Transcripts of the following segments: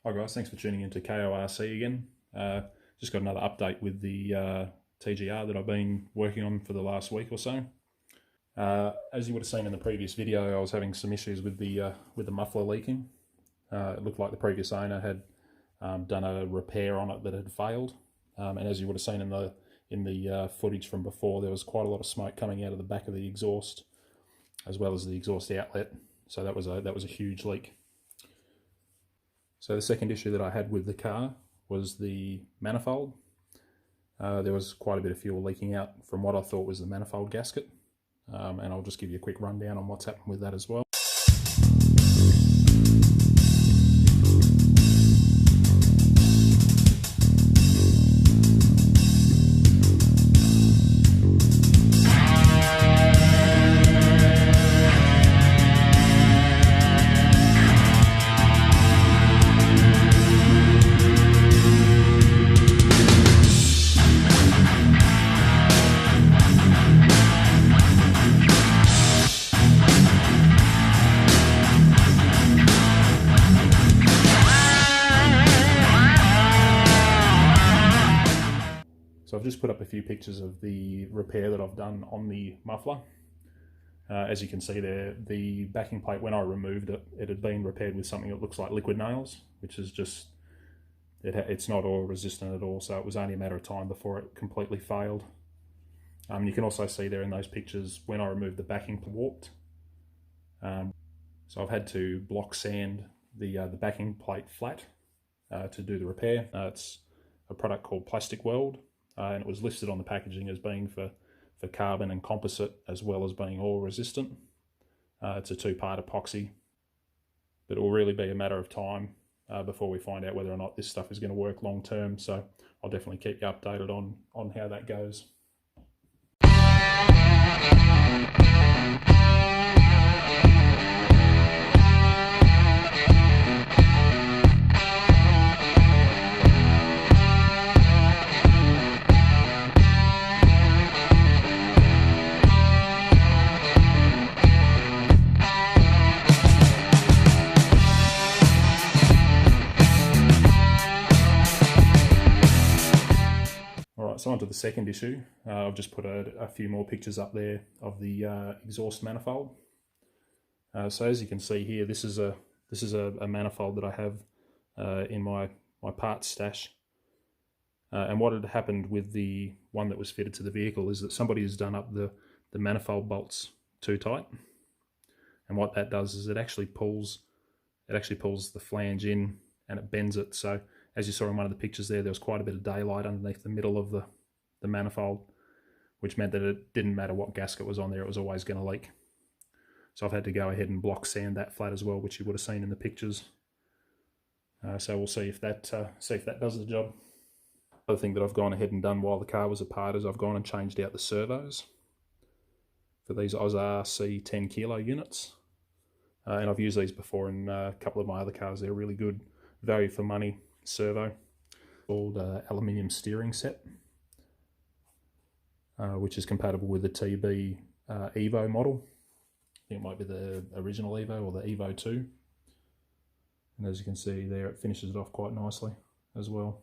Hi guys, thanks for tuning into KORC again. Just got another update with the TGR that I've been working on for the last week or so. As you would have seen in the previous video, I was having some issues with the muffler leaking. It looked like the previous owner had done a repair on it that had failed, and as you would have seen in the footage from before, there was quite a lot of smoke coming out of the back of the exhaust, as well as the exhaust outlet. So that was a huge leak. So the second issue that I had with the car was the manifold. There was quite a bit of fuel leaking out from what I thought was the manifold gasket, and I'll just give you a quick rundown on what's happened with that as well. So I've just put up a few pictures of the repair that I've done on the muffler. As you can see there, the backing plate, when I removed it, it had been repaired with something that looks like liquid nails, which is just, it's not oil resistant at all, so it was only a matter of time before it completely failed. You can also see there in those pictures, when I removed the backing warped. So I've had to block sand the backing plate flat to do the repair. It's a product called Plastic World. And it was listed on the packaging as being for carbon and composite, as well as being oil resistant. It's a two-part epoxy, but it will really be a matter of time before we find out whether or not this stuff is going to work long term. So I'll definitely keep you updated on how that goes. So on to the second issue. I've just put a few more pictures up there of the exhaust manifold. So as you can see here, this is a manifold that I have in my parts stash. And what had happened with the one that was fitted to the vehicle is that somebody has done up the manifold bolts too tight. And what that does is it actually pulls the flange in and it bends it. So as you saw in one of the pictures there was quite a bit of daylight underneath the middle of the manifold, which meant that it didn't matter what gasket was on there, it was always going to leak. So I've had to go ahead and block sand that flat as well, which you would have seen in the pictures. So we'll see if that does the job. Other thing that I've gone ahead and done while the car was apart is I've gone and changed out the servos for these Ozar C 10 kilo units. And I've used these before in a couple of my other cars. They're really good value for money servo, called aluminium steering set, which is compatible with the TB Evo model. I think it might be the original Evo or the Evo 2. And as you can see there, it finishes it off quite nicely as well.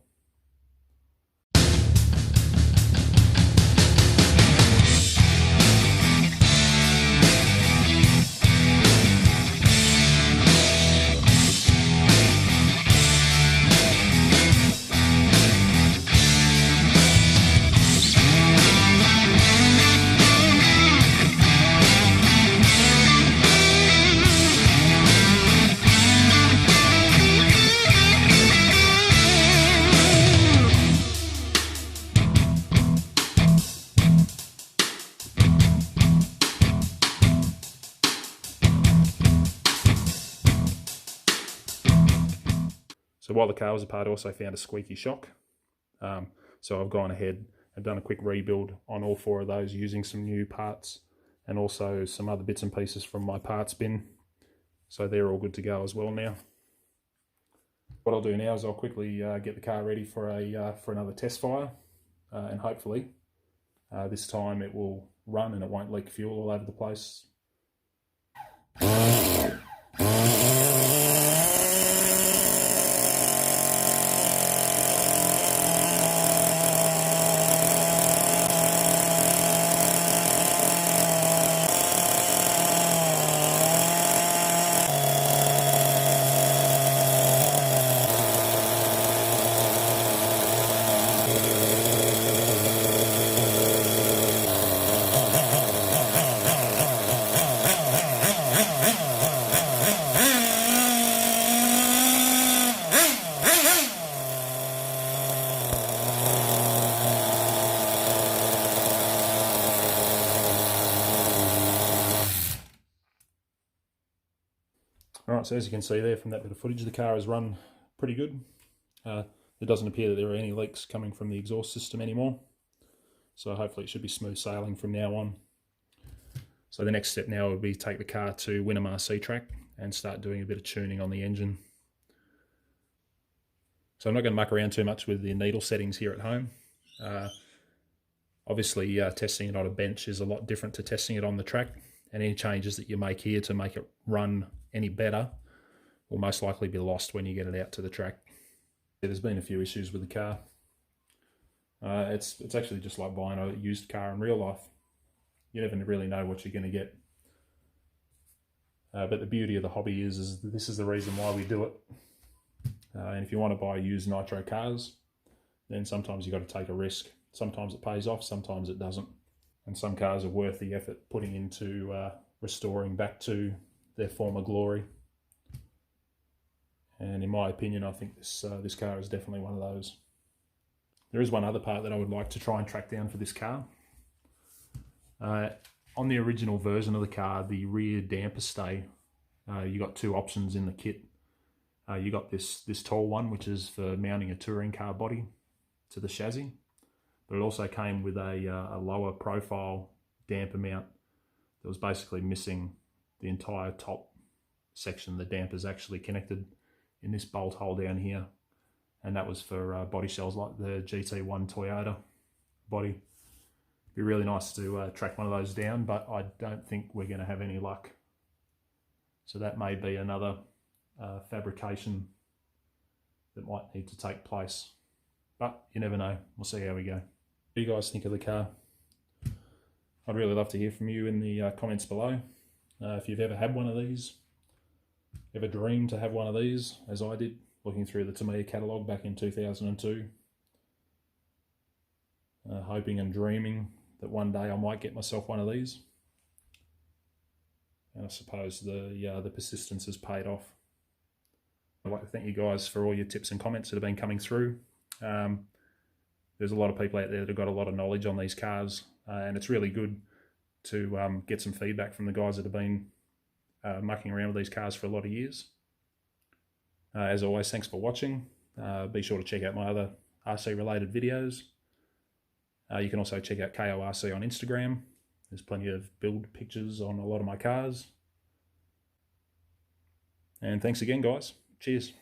So while the car was apart, I also found a squeaky shock. So I've gone ahead and done a quick rebuild on all four of those using some new parts and also some other bits and pieces from my parts bin. So they're all good to go as well now. What I'll do now is I'll quickly get the car ready for another test fire, and hopefully this time it will run and it won't leak fuel all over the place. Alright, so as you can see there from that bit of footage, the car has run pretty good. It doesn't appear that there are any leaks coming from the exhaust system anymore. So hopefully it should be smooth sailing from now on. So the next step now would be take the car to Wynnum RC Track and start doing a bit of tuning on the engine. So I'm not going to muck around too much with the needle settings here at home. Obviously testing it on a bench is a lot different to testing it on the track, and any changes that you make here to make it run any better will most likely be lost when you get it out to the track. There's been a few issues with the car. It's actually just like buying a used car in real life. You never really know what you're going to get. But the beauty of the hobby is this is the reason why we do it. And if you want to buy used nitro cars, then sometimes you've got to take a risk. Sometimes it pays off, sometimes it doesn't. And some cars are worth the effort putting into restoring back to their former glory. And in my opinion, I think this car is definitely one of those. There is one other part that I would like to try and track down for this car. On the original version of the car, the rear damper stay, you got two options in the kit. You got this tall one, which is for mounting a touring car body to the chassis, but it also came with a lower profile damper mount that was basically missing the entire top section. The damper's actually connected in this bolt hole down here, and that was for body shells like the GT1 Toyota body. It'd be really nice to track one of those down, but I don't think we're going to have any luck. So that may be another fabrication that might need to take place, but you never know. We'll see how we go. What do you guys think of the car? I'd really love to hear from you in the comments below. If you've ever had one of these, ever dreamed to have one of these, as I did, looking through the Tamiya catalogue back in 2002, hoping and dreaming that one day I might get myself one of these. And I suppose the persistence has paid off. I'd like to thank you guys for all your tips and comments that have been coming through. There's a lot of people out there that have got a lot of knowledge on these cars, and it's really good to get some feedback from the guys that have been mucking around with these cars for a lot of years. As always, thanks for watching. Be sure to check out my other RC related videos. You can also check out KORC on Instagram. There's plenty of build pictures on a lot of my cars. And thanks again, guys. Cheers.